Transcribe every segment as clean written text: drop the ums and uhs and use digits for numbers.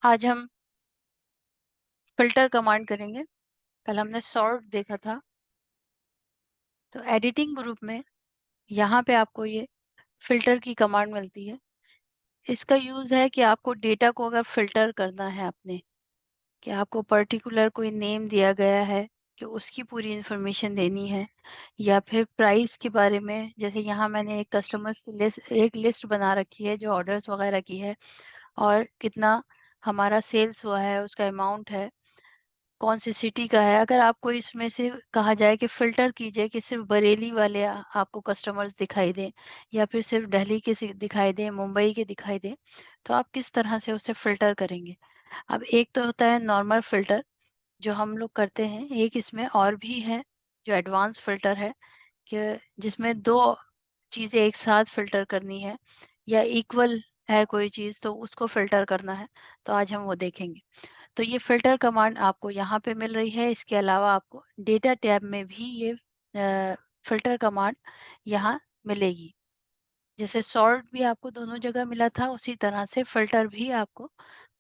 आज हम filter command करेंगे। कल हमने सॉर्ट देखा था। तो एडिटिंग ग्रुप में यहाँ पे आपको ये फ़िल्टर की कमांड मिलती है। इसका यूज़ है कि आपको डेटा को अगर फ़िल्टर करना है आपने, कि आपको पर्टिकुलर कोई नेम दिया गया है कि उसकी पूरी इन्फॉर्मेशन देनी है, या फिर प्राइस के बारे में। जैसे यहाँ मैंने एक कस्टमर्स की एक लिस्ट बना रखी है जो ऑर्डर्स वगैरह की है, और कितना हमारा सेल्स हुआ है, उसका अमाउंट है, कौन सी सिटी का है। अगर आपको इसमें से कहा जाए कि फ़िल्टर कीजिए कि सिर्फ़ बरेली वाले आपको कस्टमर्स दिखाई दें, या फिर सिर्फ़ दिल्ली के दिखाई दें, मुंबई के दिखाई दें, तो आप किस तरह से उसे फ़िल्टर करेंगे? अब एक तो होता है नॉर्मल फ़िल्टर जो हम लोग करते हैं, एक इसमें और भी है जो एडवांस फ़िल्टर है, कि जिसमें 2 चीज़ें एक साथ फ़िल्टर करनी है, या इक्वल है कोई चीज़ तो उसको फ़िल्टर करना है। तो आज हम वो देखेंगे। तो ये फ़िल्टर कमांड आपको यहाँ पे मिल रही है। इसके अलावा आपको डेटा टैब में भी ये फ़िल्टर कमांड यहाँ मिलेगी। जैसे सॉर्ट भी आपको दोनों जगह मिला था, उसी तरह से फ़िल्टर भी आपको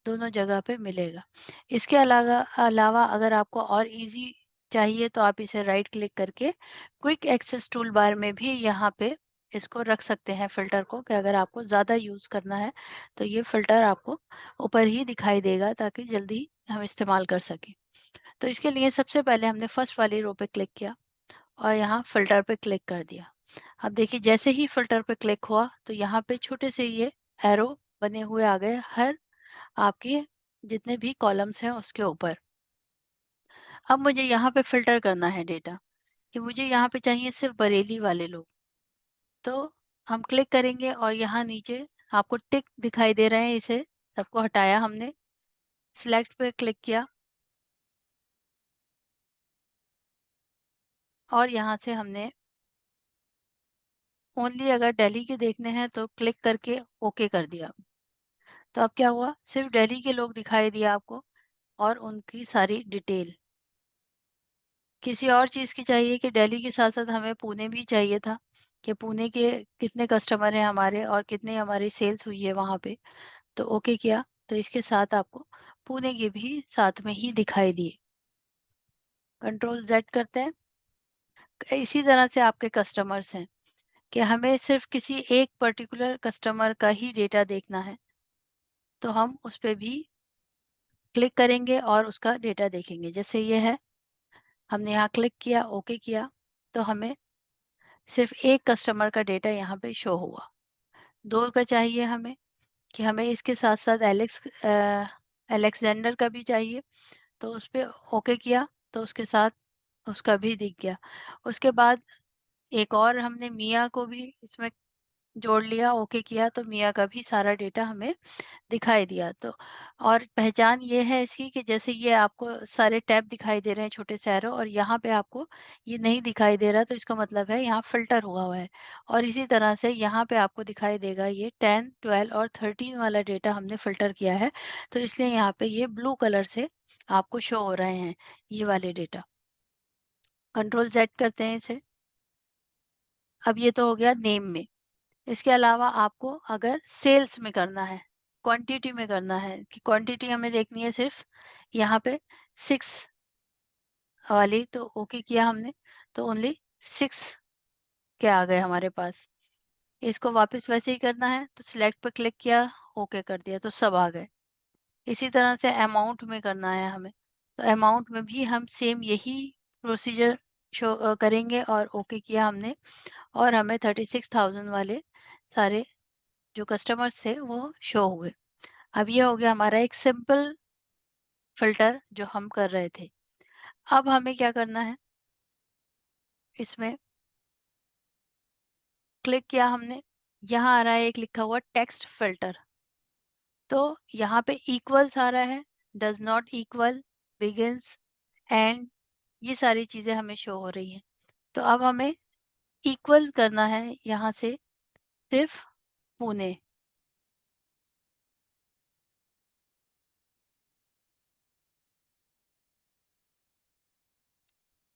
दोनों जगह पे मिलेगा। इसके अलावा अलावा अगर आपको और ईज़ी चाहिए तो आप इसे राइट क्लिक करके क्विक एक्सेस टूल बार में भी यहाँ पे इसको रख सकते हैं फ़िल्टर को, कि अगर आपको ज़्यादा यूज़ करना है तो ये फ़िल्टर आपको ऊपर ही दिखाई देगा ताकि जल्दी हम इस्तेमाल कर सकें। तो इसके लिए सबसे पहले हमने फर्स्ट वाली रो पे क्लिक किया और यहाँ फ़िल्टर पे क्लिक कर दिया। अब देखिए जैसे ही फ़िल्टर पे क्लिक हुआ तो यहाँ पे छोटे से ये एरो बने हुए आ गए हर आपके जितने भी कॉलम्स हैं उसके ऊपर। अब मुझे यहाँ पे फ़िल्टर करना है डेटा, कि मुझे यहाँ पे चाहिए सिर्फ़ बरेली वाले लोग। तो हम क्लिक करेंगे और यहाँ नीचे आपको टिक दिखाई दे रहे हैं, इसे सबको हटाया हमने, सिलेक्ट पे क्लिक किया और यहाँ से हमने ओनली अगर दिल्ली के देखने हैं तो क्लिक करके ओके कर दिया। तो अब क्या हुआ, सिर्फ़ दिल्ली के लोग दिखाई दिए आपको और उनकी सारी डिटेल। किसी और चीज़ की चाहिए कि दिल्ली के साथ-साथ हमें पुणे भी चाहिए था, कि पुणे के कितने कस्टमर हैं हमारे और कितनी हमारी सेल्स हुई है वहाँ पे। तो ओके किया, तो इसके साथ आपको पुणे के भी साथ में ही दिखाई दिए। कंट्रोल ज़ेड करते हैं। इसी तरह से आपके कस्टमर्स हैं, कि हमें सिर्फ़ किसी एक पर्टिकुलर कस्टमर का ही डेटा देखना है, तो हम उस पे भी क्लिक करेंगे और उसका डेटा देखेंगे। जैसे ये है, हमने यहाँ क्लिक किया, ओके किया, तो हमें सिर्फ़ एक कस्टमर का डेटा यहाँ पे शो हुआ। 2 का चाहिए हमें, कि हमें इसके साथ-साथ अलेक्जेंडर का भी चाहिए, तो उस पे ओके किया, तो उसके साथ उसका भी दिख गया। उसके बाद एक और हमने मिया को भी इसमें जोड़ लिया, ओके किया, तो मिया का भी सारा डेटा हमें दिखाई दिया। तो और पहचान ये है इसकी, कि जैसे ये आपको सारे टैब दिखाई दे रहे हैं छोटे से एरो, और यहाँ पे आपको ये नहीं दिखाई दे रहा, तो इसका मतलब है यहाँ फ़िल्टर हुआ है। और इसी तरह से यहाँ पे आपको दिखाई देगा ये 10, 12 और 13 वाला डेटा हमने फ़िल्टर किया है, तो इसलिए यहाँ पे ये ब्लू कलर से आपको शो हो रहे हैं, ये वाले डेटा। कंट्रोल ज़ेड करते हैं इसे। अब ये तो हो गया नेम में। इसके अलावा आपको अगर सेल्स में करना है, क्वांटिटी में करना है, कि क्वांटिटी हमें देखनी है सिर्फ यहाँ पे 6 वाली, तो ओके किया हमने, तो ओनली 6 के आ गए हमारे पास। इसको वापस वैसे ही करना है तो सिलेक्ट पे क्लिक किया, ओके कर दिया, तो सब आ गए। इसी तरह से अमाउंट में करना है हमें, तो अमाउंट में भी हम सेम यही प्रोसीजर करेंगे, और ओके किया हमने, और हमें 36,000 वाले सारे जो कस्टमर्स थे वो शो हुए। अब ये हो गया हमारा एक सिंपल फ़िल्टर जो हम कर रहे थे। अब हमें क्या करना है, इसमें क्लिक किया हमने, यहाँ आ रहा है एक लिखा हुआ टेक्स्ट फ़िल्टर, तो यहाँ पे इक्वल्स आ रहा है, does not equal, begins, and, ये सारी चीज़ें हमें शो हो रही हैं। तो अब हमें इक्वल करना है यहाँ से सिर्फ़ पुणे।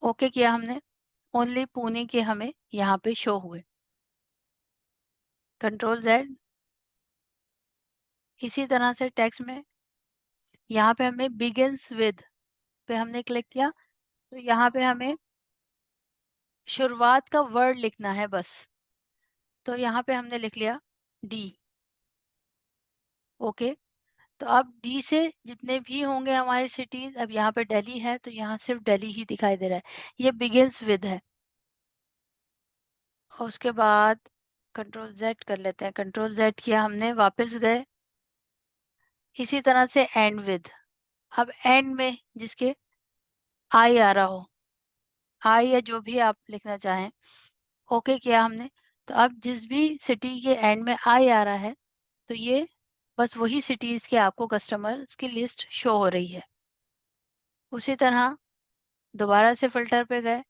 ओके किया हमने, ओनली पुणे के हमें यहाँ पे शो हुए। Control Z. इसी तरह से टेक्स्ट में यहाँ पे हमें बिगिंस विद पे हमने क्लिक किया, तो यहाँ पे हमें शुरुआत का वर्ड लिखना है बस। तो यहाँ पे हमने लिख लिया डी। ओके, तो अब डी से जितने भी होंगे हमारे सिटीज, अब यहाँ पे दिल्ली है तो यहाँ सिर्फ दिल्ली ही दिखाई दे रहा है, ये बिगिंस विद है। और उसके बाद कंट्रोल जेड कर लेते हैं, कंट्रोल जेड किया हमने, वापस गए, इसी तरह से एंड विद। अब एंड में जिसके आई आ रहा हो, आई या जो भी आप लिखना चाहें, ओके किया हमने। तो अब जिस भी सिटी के एंड में आई आ रहा है, तो ये बस वही सिटीज के आपको कस्टमर्स की लिस्ट शो हो रही है। उसी तरह दोबारा से फिल्टर पे गए,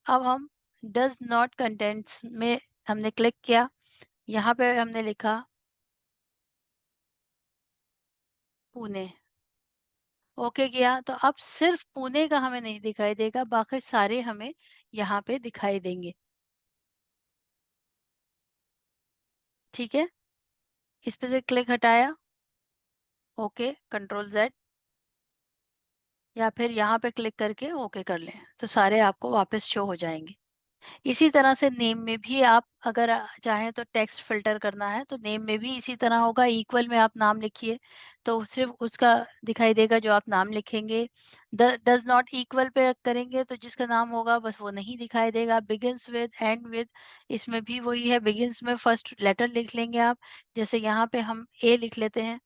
अब हम डज नॉट कंटेंट्स में हमने क्लिक किया, यहाँ पे हमने लिखा पुणे, ओके किया। तो अब सिर्फ पुणे का हमें नहीं दिखाई देगा, बाकी सारे हमें यहाँ पे दिखाई देंगे। ठीक है, इस पे से क्लिक हटाया, ओके कंट्रोल जेड, या फिर यहाँ पे क्लिक करके ओके कर लें, तो सारे आपको वापस शो हो जाएंगे। इसी तरह से नेम में भी आप अगर चाहें तो टेक्स्ट फिल्टर करना है, तो नेम में भी इसी तरह होगा, इक्वल में आप नाम लिखिए तो सिर्फ उसका दिखाई देगा जो आप नाम लिखेंगे। डज नॉट इक्वल पे करेंगे तो जिसका नाम होगा बस वो नहीं दिखाई देगा। बिगिंस विद, एंड विद, इसमें भी वही है, बिगिंस में फर्स्ट लेटर लिख लेंगे आप, जैसे यहाँ पे हम ए लिख लेते हैं,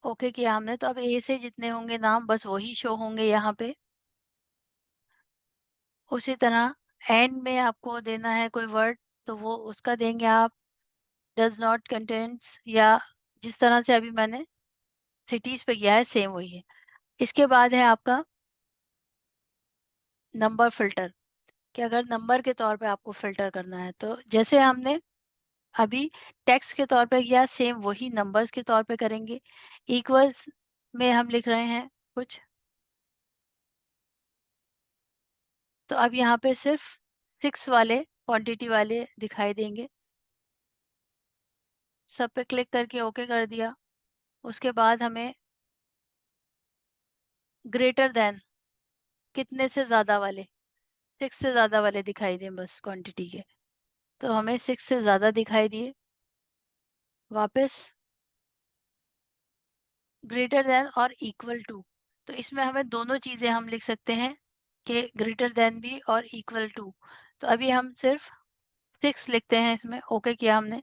ओके किया हमने। तो अब ए से जितने होंगे नाम बस वही शो होंगे यहाँ पे। उसी तरह एंड में आपको देना है कोई वर्ड, तो वो उसका देंगे आप, डज नॉट कंटेंट्स, या जिस तरह से अभी मैंने सिटीज पे किया है सेम वही है। इसके बाद है आपका नंबर फिल्टर, कि अगर नंबर के तौर पे आपको फिल्टर करना है, तो जैसे हमने अभी टेक्स्ट के तौर पे किया, सेम वही नंबर्स के तौर पे करेंगे। इक्वल्स में हम लिख रहे हैं कुछ, तो अब यहाँ पे सिर्फ 6 वाले क्वांटिटी वाले दिखाई देंगे। सब पे क्लिक करके ओके कर दिया। उसके बाद हमें ग्रेटर देन, कितने से ज्यादा वाले, 6 से ज्यादा वाले दिखाई दें बस क्वांटिटी के, तो हमें 6 से ज्यादा दिखाई दिए। वापस ग्रेटर देन और इक्वल टू, तो इसमें हमें दोनों चीजें हम लिख सकते हैं, कि ग्रेटर देन भी और इक्वल टू। तो अभी हम सिर्फ 6 लिखते हैं इसमें, ओके किया हमने।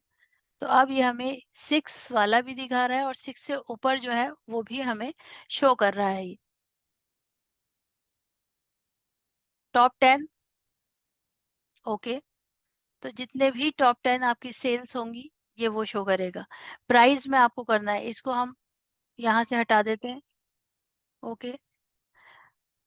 तो अब ये हमें 6 वाला भी दिखा रहा है और 6 से ऊपर जो है वो भी हमें शो कर रहा है। ये टॉप 10, ओके, तो जितने भी टॉप 10 आपकी सेल्स होंगी ये वो शो करेगा। प्राइस में आपको करना है, इसको हम यहाँ से हटा देते हैं, ओके।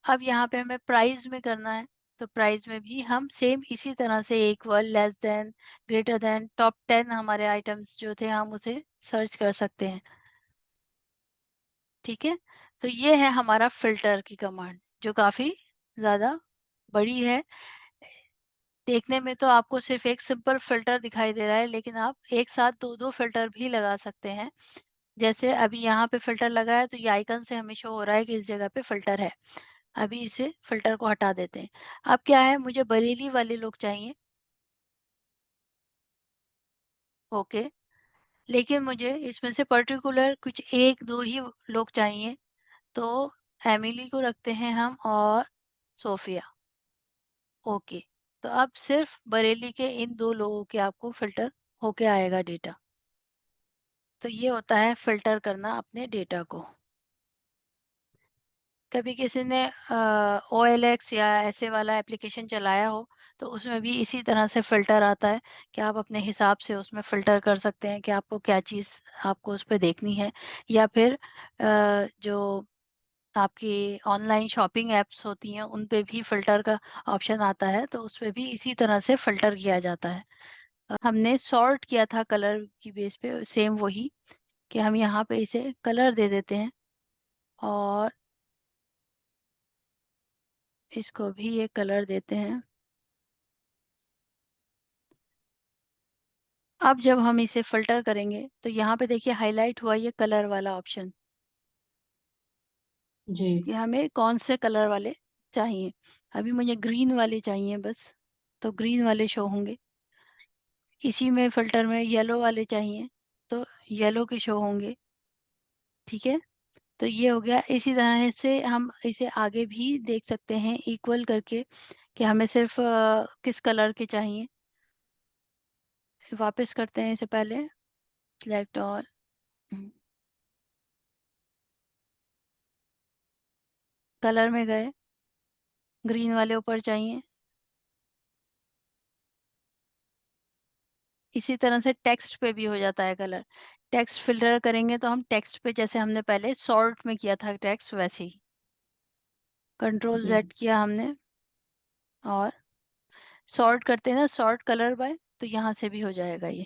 अब यहाँ पे हमें प्राइस में करना है, तो प्राइस में भी हम सेम इसी तरह से equal, less than, greater than, top 10 हमारे आइटम्स जो थे हम उसे सर्च कर सकते हैं। ठीक है, तो ये है हमारा फिल्टर की कमांड, जो काफी ज्यादा बड़ी है। देखने में तो आपको सिर्फ एक सिंपल फिल्टर दिखाई दे रहा है, लेकिन आप एक साथ दो दो फिल्टर भी लगा सकते हैं। जैसे अभी यहाँ पे फिल्टर लगा है, तो ये आइकन से हमें शो हो रहा है कि इस जगह पे फिल्टर है। अभी इसे फिल्टर को हटा देते हैं। अब क्या है, मुझे बरेली वाले लोग चाहिए, ओके, लेकिन मुझे इसमें से पर्टिकुलर कुछ एक दो ही लोग चाहिए, तो एमिली को रखते हैं हम, और सोफिया, ओके। तो अब सिर्फ बरेली के इन दो लोगों के आपको फिल्टर होके आएगा डेटा। तो ये होता है फिल्टर करना अपने डेटा को। कभी किसी ने OLX या ऐसे वाला एप्लीकेशन चलाया हो, तो उसमें भी इसी तरह से फ़िल्टर आता है, कि आप अपने हिसाब से उसमें फ़िल्टर कर सकते हैं कि आपको क्या चीज़ आपको उस पे देखनी है। या फिर जो आपकी ऑनलाइन शॉपिंग ऐप्स होती हैं उन पे भी फ़िल्टर का ऑप्शन आता है, तो उसपे भी इसी तरह से फ़िल्टर किया जाता है। हमने सॉर्ट किया था कलर की बेस पे, सेम वही, कि हम यहाँ पे इसे कलर दे देते हैं, और इसको भी ये कलर देते हैं। अब जब हम इसे फ़िल्टर करेंगे, तो यहाँ पे देखिए हाइलाइट हुआ ये कलर वाला ऑप्शन, जी। कि हमें कौन से कलर वाले चाहिए। अभी मुझे ग्रीन वाले चाहिए बस, तो ग्रीन वाले शो होंगे। इसी में फ़िल्टर में येलो वाले चाहिए, तो येलो के शो होंगे, ठीक है? तो ये हो गया। इसी तरह से हम इसे आगे भी देख सकते हैं इक्वल करके कि हमें सिर्फ़ किस कलर के चाहिए। वापस करते हैं इसे पहले, सिलेक्ट ऑल। हुँ, कलर में गए, ग्रीन वाले ऊपर चाहिए। इसी तरह से टेक्स्ट पे भी हो जाता है कलर। टेक्स्ट फ़िल्टर करेंगे तो हम टेक्स्ट पे जैसे हमने पहले सॉर्ट में किया था टेक्स्ट वैसे ही। कंट्रोल जी। ज़ेड किया हमने और सॉर्ट करते हैं ना, सॉर्ट कलर बाय, तो यहाँ से भी हो जाएगा ये।